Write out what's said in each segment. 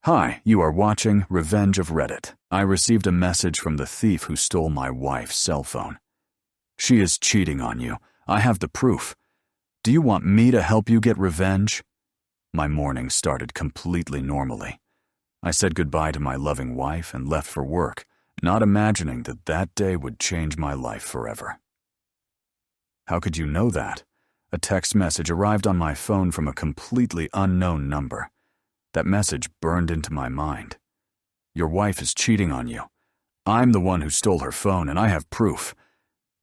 Hi, you are watching Revenge of Reddit. I received a message from the thief who stole my wife's cell phone. She is cheating on you. I have the proof. Do you want me to help you get revenge? My morning started completely normally. I said goodbye to my loving wife and left for work, not imagining that that day would change my life forever. How could you know that? A text message arrived on my phone from a completely unknown number. That message burned into my mind. Your wife is cheating on you. I'm the one who stole her phone, and I have proof.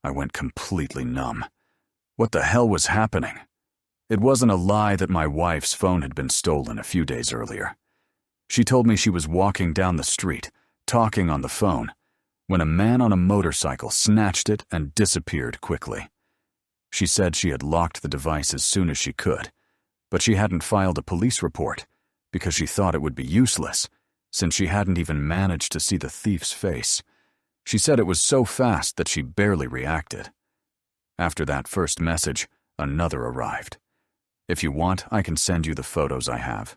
I went completely numb. What the hell was happening? It wasn't a lie that my wife's phone had been stolen a few days earlier. She told me she was walking down the street, talking on the phone, when a man on a motorcycle snatched it and disappeared quickly. She said she had locked the device as soon as she could, but she hadn't filed a police report because she thought it would be useless, since she hadn't even managed to see the thief's face. She said it was so fast that she barely reacted. After that first message, another arrived. If you want, I can send you the photos I have.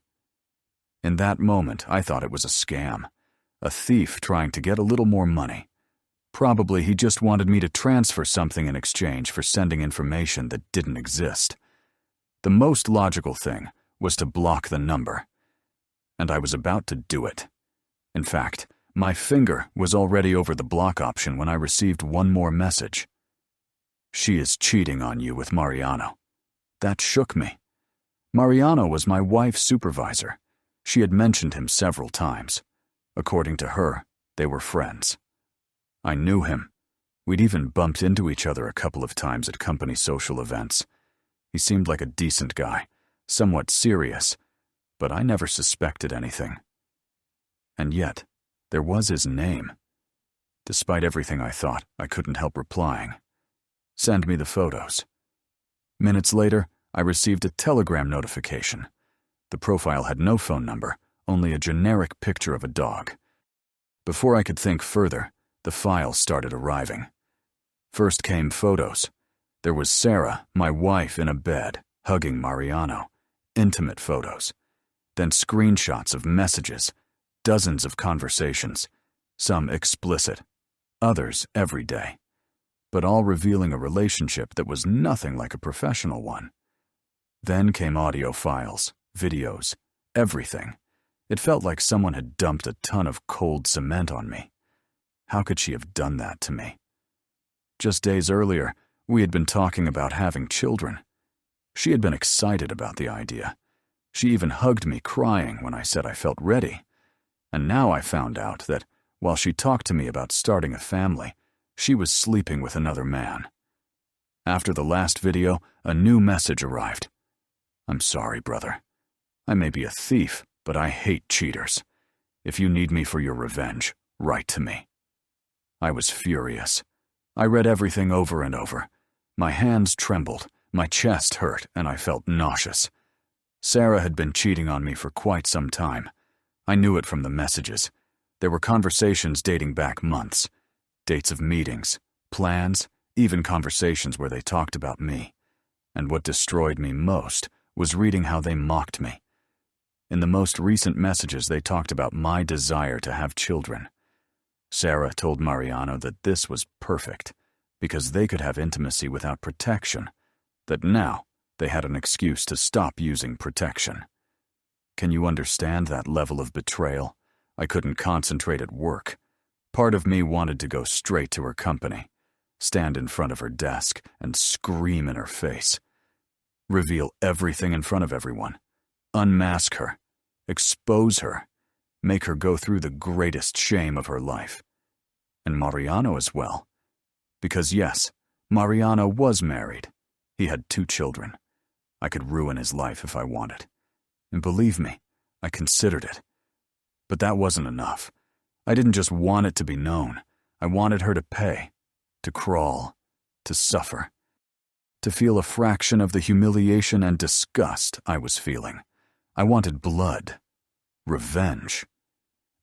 In that moment, I thought it was a scam, a thief trying to get a little more money. Probably he just wanted me to transfer something in exchange for sending information that didn't exist. The most logical thing was to block the number, and I was about to do it. In fact, my finger was already over the block option when I received one more message. She is cheating on you with Mariano. That shook me. Mariano was my wife's supervisor. She had mentioned him several times. According to her, they were friends. I knew him. We'd even bumped into each other a couple of times at company social events. He seemed like a decent guy, somewhat serious, but I never suspected anything. And yet, there was his name. Despite everything I thought, I couldn't help replying. Send me the photos. Minutes later, I received a telegram notification. The profile had no phone number, only a generic picture of a dog. Before I could think further, the files started arriving. First came photos. There was Sarah, my wife, in a bed, hugging Mariano. Intimate photos. Then screenshots of messages, dozens of conversations, some explicit, others everyday, but all revealing a relationship that was nothing like a professional one. Then came audio files, videos, everything. It felt like someone had dumped a ton of cold cement on me. How could she have done that to me? Just days earlier, we had been talking about having children. She had been excited about the idea. She even hugged me crying when I said I felt ready. And now I found out that, while she talked to me about starting a family, she was sleeping with another man. After the last video, a new message arrived. I'm sorry, brother. I may be a thief, but I hate cheaters. If you need me for your revenge, write to me. I was furious. I read everything over and over. My hands trembled, my chest hurt, and I felt nauseous. Sarah had been cheating on me for quite some time. I knew it from the messages. There were conversations dating back months. Dates of meetings, plans, even conversations where they talked about me. And what destroyed me most was reading how they mocked me. In the most recent messages, they talked about my desire to have children. Sarah told Mariano that this was perfect, because they could have intimacy without protection, that now they had an excuse to stop using protection. Can you understand that level of betrayal? I couldn't concentrate at work. Part of me wanted to go straight to her company, stand in front of her desk, and scream in her face. Reveal everything in front of everyone. Unmask her. Expose her. Make her go through the greatest shame of her life. And Mariano as well. Because yes, Mariano was married. He had 2 children. I could ruin his life if I wanted. And believe me, I considered it. But that wasn't enough. I didn't just want it to be known. I wanted her to pay, to crawl, to suffer, to feel a fraction of the humiliation and disgust I was feeling. I wanted blood, revenge.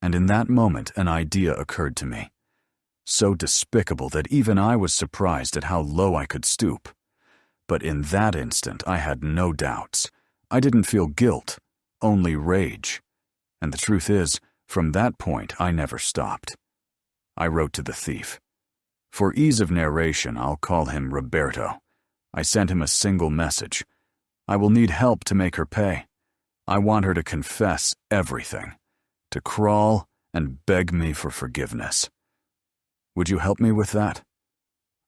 And in that moment, an idea occurred to me. So despicable that even I was surprised at how low I could stoop. But in that instant, I had no doubts. I didn't feel guilt, only rage. And the truth is, from that point, I never stopped. I wrote to the thief. For ease of narration, I'll call him Roberto. I sent him a single message. I will need help to make her pay. I want her to confess everything, to crawl and beg me for forgiveness. Would you help me with that?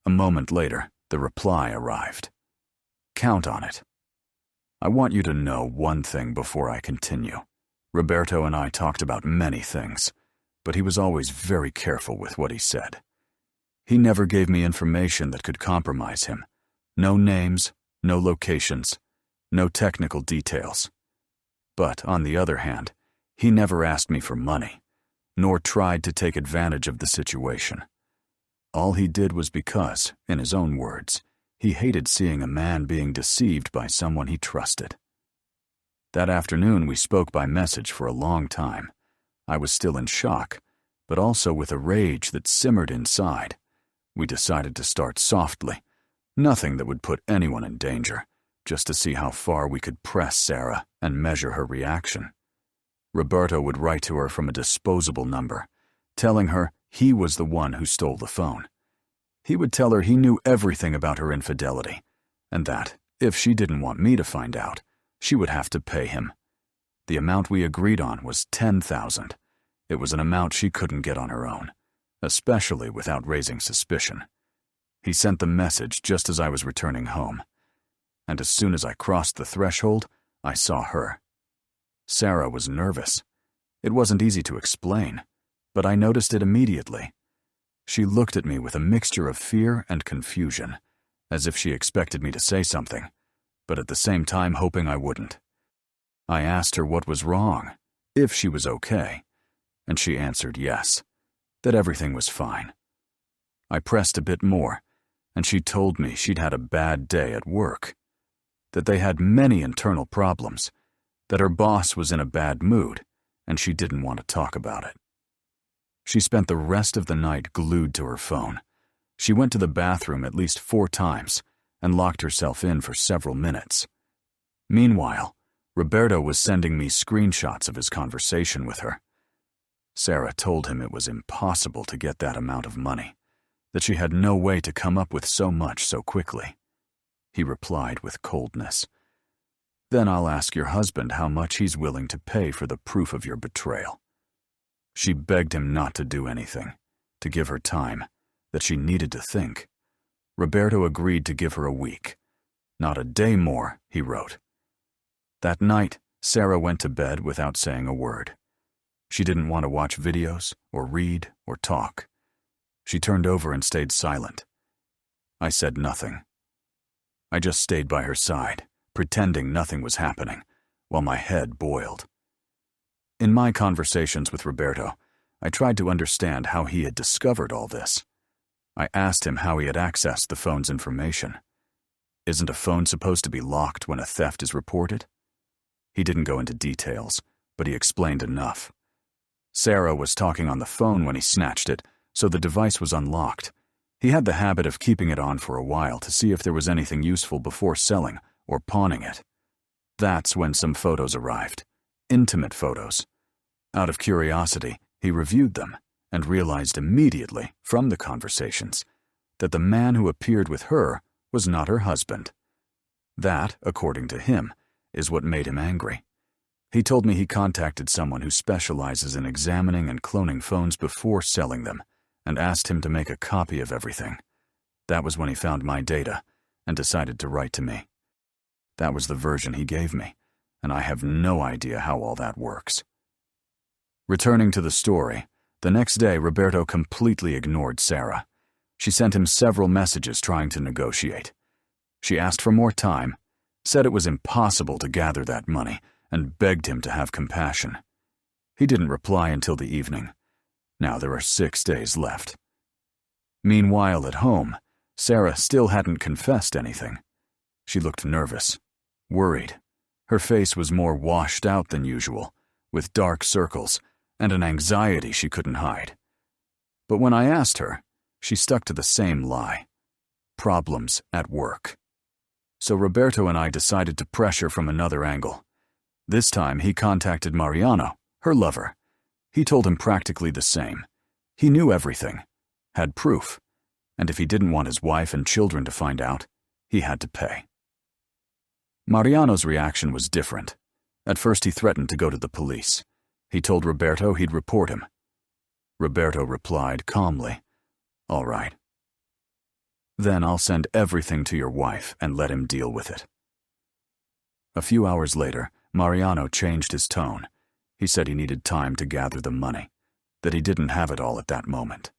A moment later, the reply arrived. Count on it. I want you to know one thing before I continue. Roberto and I talked about many things, but he was always very careful with what he said. He never gave me information that could compromise him. No names, no locations, no technical details. But, on the other hand, he never asked me for money, nor tried to take advantage of the situation. All he did was because, in his own words, he hated seeing a man being deceived by someone he trusted. That afternoon we spoke by message for a long time. I was still in shock, but also with a rage that simmered inside. We decided to start softly, nothing that would put anyone in danger, just to see how far we could press Sarah and measure her reaction. Roberto would write to her from a disposable number, telling her he was the one who stole the phone. He would tell her he knew everything about her infidelity, and that, if she didn't want me to find out, she would have to pay him. The amount we agreed on was $10,000. It was an amount she couldn't get on her own, especially without raising suspicion. He sent the message just as I was returning home, and as soon as I crossed the threshold, I saw her. Sarah was nervous. It wasn't easy to explain, but I noticed it immediately. She looked at me with a mixture of fear and confusion, as if she expected me to say something, but at the same time hoping I wouldn't. I asked her what was wrong, if she was okay, and she answered yes, that everything was fine. I pressed a bit more, and she told me she'd had a bad day at work, that they had many internal problems, that her boss was in a bad mood, and she didn't want to talk about it. She spent the rest of the night glued to her phone. She went to the bathroom at least 4 times and locked herself in for several minutes. Meanwhile, Roberto was sending me screenshots of his conversation with her. Sarah told him it was impossible to get that amount of money, that she had no way to come up with so much so quickly. He replied with coldness. Then I'll ask your husband how much he's willing to pay for the proof of your betrayal. She begged him not to do anything, to give her time, that she needed to think. Roberto agreed to give her a week. Not a day more, he wrote. That night, Sarah went to bed without saying a word. She didn't want to watch videos, or read, or talk. She turned over and stayed silent. I said nothing. I just stayed by her side, pretending nothing was happening, while my head boiled. In my conversations with Roberto, I tried to understand how he had discovered all this. I asked him how he had accessed the phone's information. Isn't a phone supposed to be locked when a theft is reported? He didn't go into details, but he explained enough. Sarah was talking on the phone when he snatched it, so the device was unlocked. He had the habit of keeping it on for a while to see if there was anything useful before selling or pawning it. That's when some photos arrived, intimate photos. Out of curiosity, he reviewed them and realized immediately, from the conversations, that the man who appeared with her was not her husband. That, according to him, is what made him angry. He told me he contacted someone who specializes in examining and cloning phones before selling them, and asked him to make a copy of everything. That was when he found my data and decided to write to me. That was the version he gave me, and I have no idea how all that works. Returning to the story, the next day Roberto completely ignored Sarah. She sent him several messages trying to negotiate. She asked for more time, said it was impossible to gather that money, and begged him to have compassion. He didn't reply until the evening. Now there are 6 days left. Meanwhile, at home, Sarah still hadn't confessed anything. She looked nervous, worried. Her face was more washed out than usual, with dark circles and an anxiety she couldn't hide. But when I asked her, she stuck to the same lie. Problems at work. So Roberto and I decided to pressure from another angle. This time he contacted Mariano, Her lover. He told him practically the same. He knew everything, had proof, and if he didn't want his wife and children to find out, he had to pay. Mariano's reaction was different. At first he threatened to go to the police. He told Roberto he'd report him. Roberto replied calmly, "All right. Then I'll send everything to your wife and let him deal with it." A few hours later, Mariano changed his tone. He said he needed time to gather the money, that he didn't have it all at that moment.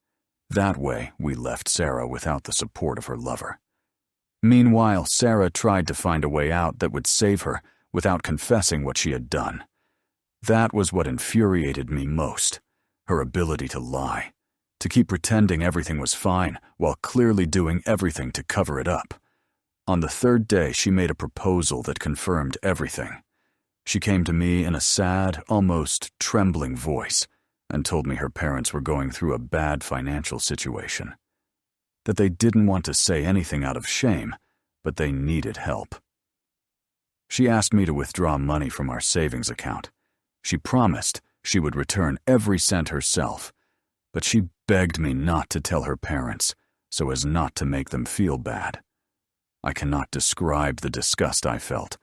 That way, we left Sarah without the support of her lover. Meanwhile, Sarah tried to find a way out that would save her without confessing what she had done. That was what infuriated me most, her ability to lie, to keep pretending everything was fine while clearly doing everything to cover it up. On the third day, she made a proposal that confirmed everything. She came to me in a sad, almost trembling voice and told me her parents were going through a bad financial situation, that they didn't want to say anything out of shame, but they needed help. She asked me to withdraw money from our savings account. She promised she would return every cent herself, but she begged me not to tell her parents so as not to make them feel bad. I cannot describe the disgust I felt.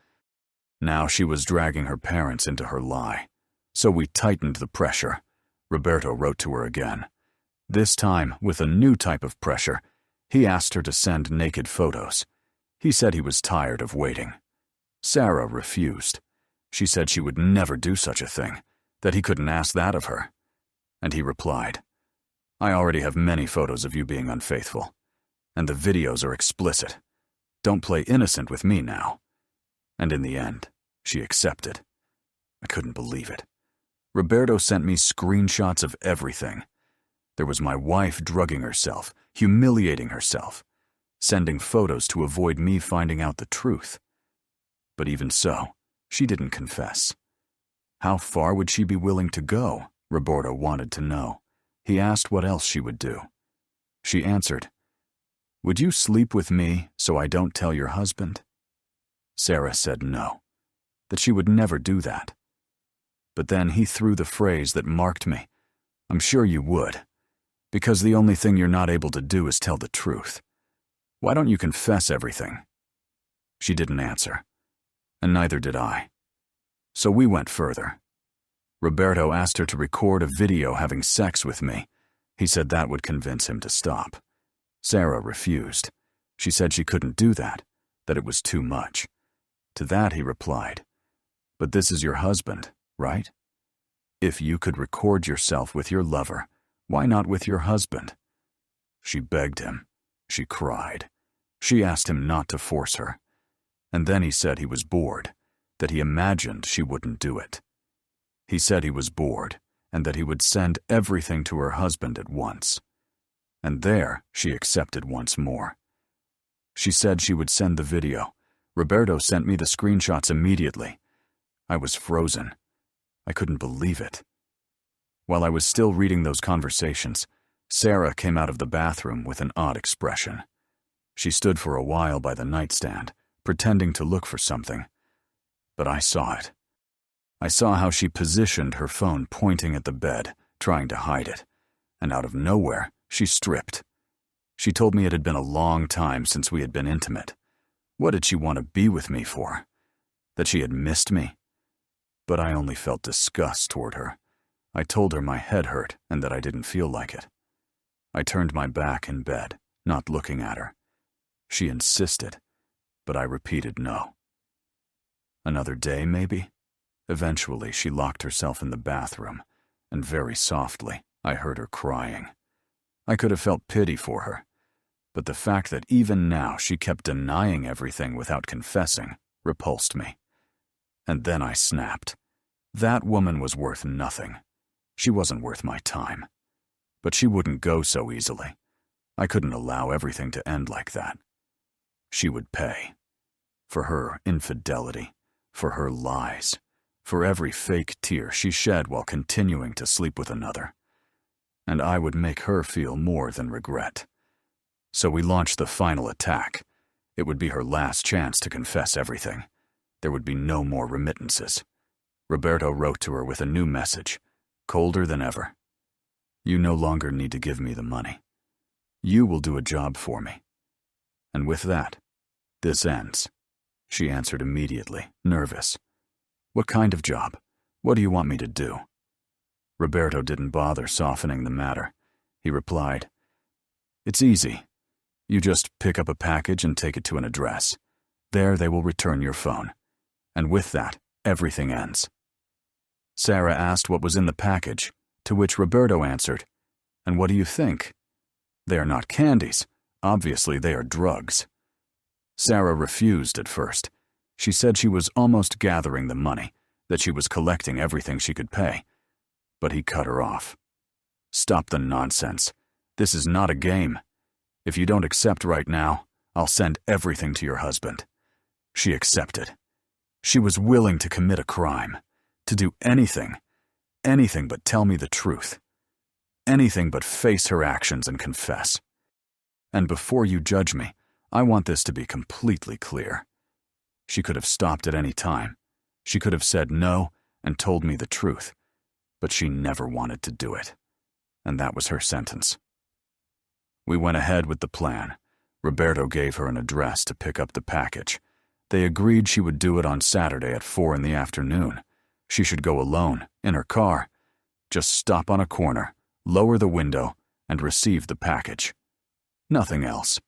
Now she was dragging her parents into her lie. So we tightened the pressure. Roberto wrote to her again. This time, with a new type of pressure, he asked her to send naked photos. He said he was tired of waiting. Sarah refused. She said she would never do such a thing, that he couldn't ask that of her. And he replied, "I already have many photos of you being unfaithful, and the videos are explicit. Don't play innocent with me now." And in the end, she accepted. I couldn't believe it. Roberto sent me screenshots of everything. There was my wife drugging herself, humiliating herself, sending photos to avoid me finding out the truth. But even so, she didn't confess. How far would she be willing to go? Roberto wanted to know. He asked what else she would do. She answered, "Would you sleep with me so I don't tell your husband?" Sarah said no, that she would never do that. But then he threw the phrase that marked me, "I'm sure you would, because the only thing you're not able to do is tell the truth. Why don't you confess everything?" She didn't answer, and neither did I. So we went further. Roberto asked her to record a video having sex with me. He said that would convince him to stop. Sarah refused. She said she couldn't do that it was too much. To that he replied, "But this is your husband, right? If you could record yourself with your lover, why not with your husband?" She begged him. She cried. She asked him not to force her. And then he said he was bored, that he imagined she wouldn't do it. He said he was bored, and that he would send everything to her husband at once. And there she accepted once more. She said she would send the video. Roberto sent me the screenshots immediately. I was frozen. I couldn't believe it. While I was still reading those conversations, Sarah came out of the bathroom with an odd expression. She stood for a while by the nightstand, pretending to look for something. But I saw it. I saw how she positioned her phone pointing at the bed, trying to hide it. And out of nowhere, she stripped. She told me it had been a long time since we had been intimate. What did she want to be with me for? That she had missed me? But I only felt disgust toward her. I told her my head hurt and that I didn't feel like it. I turned my back in bed, not looking at her. She insisted, but I repeated no. Another day, maybe? Eventually, she locked herself in the bathroom, and very softly, I heard her crying. I could have felt pity for her, but the fact that even now she kept denying everything without confessing repulsed me. And then I snapped. That woman was worth nothing. She wasn't worth my time. But she wouldn't go so easily. I couldn't allow everything to end like that. She would pay. For her infidelity, for her lies, for every fake tear she shed while continuing to sleep with another. And I would make her feel more than regret. So we launched the final attack. It would be her last chance to confess everything. There would be no more remittances. Roberto wrote to her with a new message, colder than ever. You no longer need to give me the money. You will do a job for me. And with that, this ends. She answered immediately, nervous. What kind of job? What do you want me to do? Roberto didn't bother softening the matter. He replied, It's easy. You just pick up a package and take it to an address. There they will return your phone. And with that, everything ends. Sarah asked what was in the package, to which Roberto answered, And what do you think? They are not candies. Obviously, they are drugs. Sarah refused at first. She said she was almost gathering the money, that she was collecting everything she could pay. But he cut her off. Stop the nonsense. This is not a game. If you don't accept right now, I'll send everything to your husband. She accepted. She was willing to commit a crime, to do anything but tell me the truth. Anything but face her actions and confess. And before you judge me, I want this to be completely clear. She could have stopped at any time. She could have said no and told me the truth, but she never wanted to do it. And that was her sentence. We went ahead with the plan. Roberto gave her an address to pick up the package. They agreed she would do it on Saturday at 4 in the afternoon. She should go alone, in her car. Just stop on a corner, lower the window, and receive the package. Nothing else.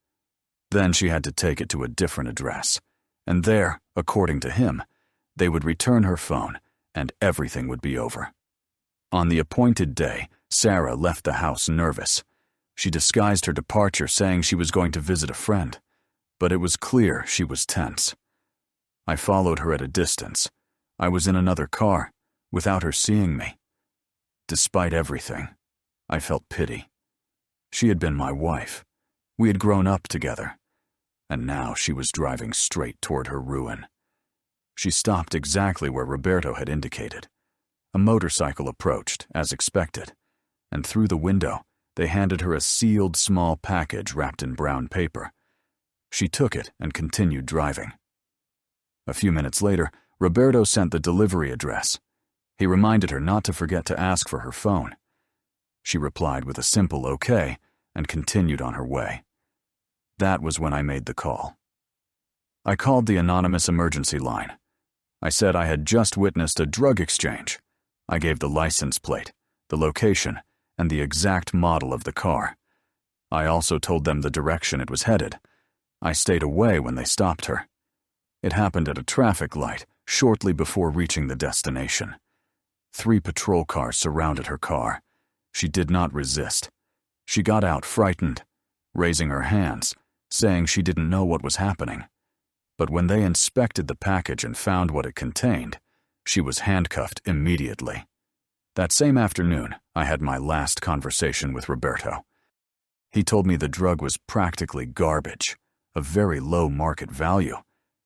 Then she had to take it to a different address. And there, according to him, they would return her phone, and everything would be over. On the appointed day, Sarah left the house nervous. She disguised her departure saying she was going to visit a friend, but it was clear she was tense. I followed her at a distance. I was in another car, without her seeing me. Despite everything, I felt pity. She had been my wife. We had grown up together, and now she was driving straight toward her ruin. She stopped exactly where Roberto had indicated. A motorcycle approached, as expected, and through the window, they handed her a sealed small package wrapped in brown paper. She took it and continued driving. A few minutes later, Roberto sent the delivery address. He reminded her not to forget to ask for her phone. She replied with a simple okay and continued on her way. That was when I made the call. I called the anonymous emergency line. I said I had just witnessed a drug exchange. I gave the license plate, the location, and the exact model of the car. I also told them the direction it was headed. I stayed away when they stopped her. It happened at a traffic light, shortly before reaching the destination. 3 patrol cars surrounded her car. She did not resist. She got out frightened, raising her hands, saying she didn't know what was happening. But when they inspected the package and found what it contained, she was handcuffed immediately. That same afternoon, I had my last conversation with Roberto. He told me the drug was practically garbage, of very low market value,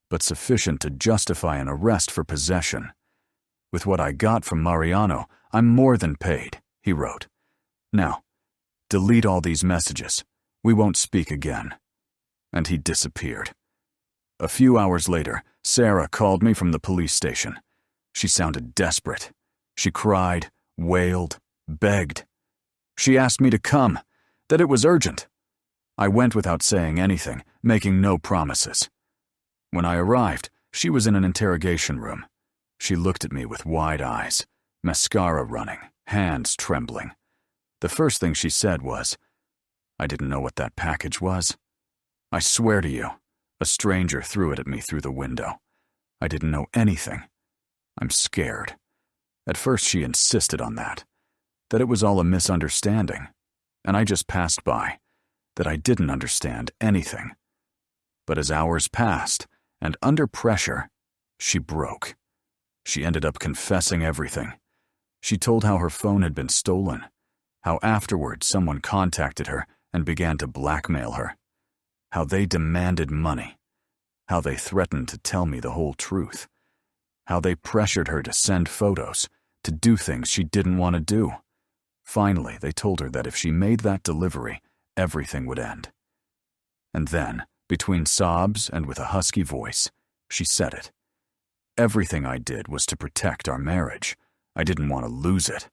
but sufficient to justify an arrest for possession. With what I got from Mariano, I'm more than paid, he wrote. Now, delete all these messages. We won't speak again. And he disappeared. A few hours later, Sarah called me from the police station. She sounded desperate. She cried, wailed, begged. She asked me to come, that it was urgent. I went without saying anything, making no promises. When I arrived, she was in an interrogation room. She looked at me with wide eyes, mascara running, hands trembling. The first thing she said was, I didn't know what that package was. I swear to you, a stranger threw it at me through the window. I didn't know anything. I'm scared. At first she insisted on that it was all a misunderstanding, and I just passed by, that I didn't understand anything. But as hours passed, and under pressure, she broke. She ended up confessing everything. She told how her phone had been stolen, how afterwards someone contacted her and began to blackmail her, how they demanded money, how they threatened to tell me the whole truth, how they pressured her to send photos, to do things she didn't want to do. Finally, they told her that if she made that delivery, everything would end. And then, between sobs and with a husky voice, she said it. Everything I did was to protect our marriage. I didn't want to lose it.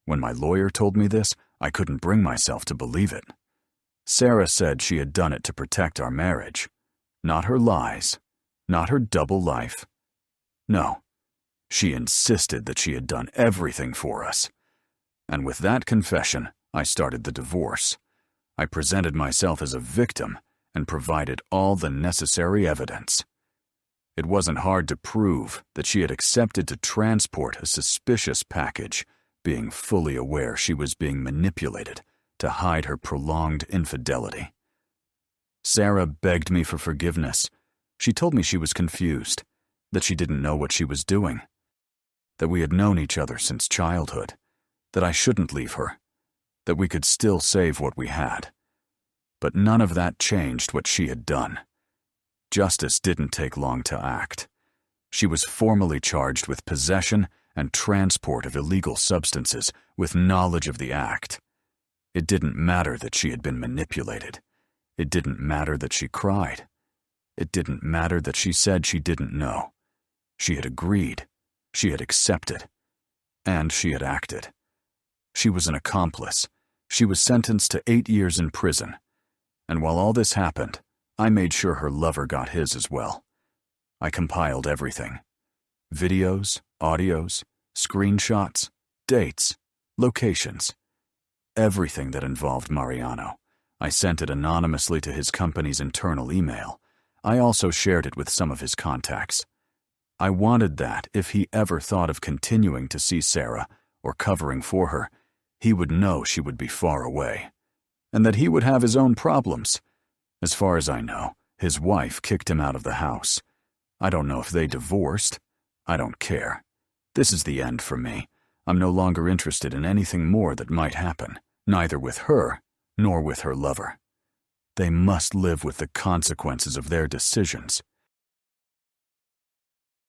When my lawyer told me this, I couldn't bring myself to believe it. Sarah said she had done it to protect our marriage. Not her lies, not her double life. No, she insisted that she had done everything for us. And with that confession, I started the divorce. I presented myself as a victim and provided all the necessary evidence. It wasn't hard to prove that she had accepted to transport a suspicious package, being fully aware she was being manipulated to hide her prolonged infidelity. Sarah begged me for forgiveness. She told me she was confused, that she didn't know what she was doing, that we had known each other since childhood, that I shouldn't leave her, that we could still save what we had. But none of that changed what she had done. Justice didn't take long to act. She was formally charged with possession and transport of illegal substances with knowledge of the act. It didn't matter that she had been manipulated. It didn't matter that she cried. It didn't matter that she said she didn't know. She had agreed. She had accepted. And she had acted. She was an accomplice. She was sentenced to 8 years in prison. And while all this happened, I made sure her lover got his as well. I compiled everything. Videos, audios, screenshots, dates, locations. Everything that involved Mariano. I sent it anonymously to his company's internal email. I also shared it with some of his contacts. I wanted that if he ever thought of continuing to see Sarah or covering for her, he would know she would be far away, and that he would have his own problems. As far as I know, his wife kicked him out of the house. I don't know if they divorced. I don't care. This is the end for me. I'm no longer interested in anything more that might happen, neither with her nor with her lover. They must live with the consequences of their decisions.